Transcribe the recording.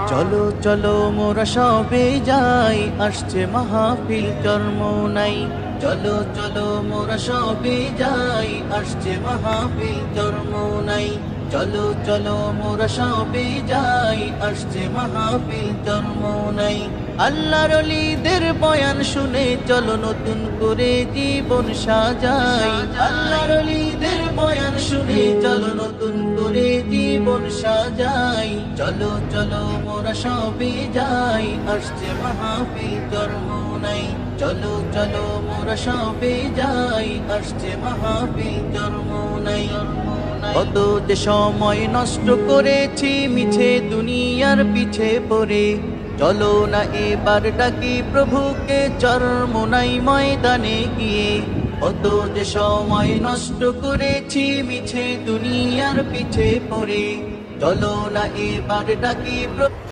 চলো চলো মোরা সবে যাই, আসছে মাহফিল চরমোনাই। চলো চলো মোরা সবে যাই, আসছে মাহফিল চরমোনাই। চলো চলো মোরা সবে যাই, আসছে মাহফিল চরমোনাই। আল্লাহর ওলিদের বয়ান শুনে চলো নতুন করে জীবন সাজাই। আল্লাহর ওলিদের বয়ান শুনে চলো নতুন করে জীবন সাজাই। চলো চলো মোরা সবে যাই, আসছে মাহফিল চরমোনাই। চলো চলো মোরা সবে যাই, আসছে মাহফিল চরমোনাই। কত যে সময় নষ্ট করেছি মিছে দুনিয়ার পিছে পড়ে, চলো না এবার ডাকি প্রভুকে চরমোনাই ময়দানে গিয়ে। কত যে সময় নষ্ট করেছি মিছে দুনিয়ার পিছে পড়ে, চলো না এবার ডাকি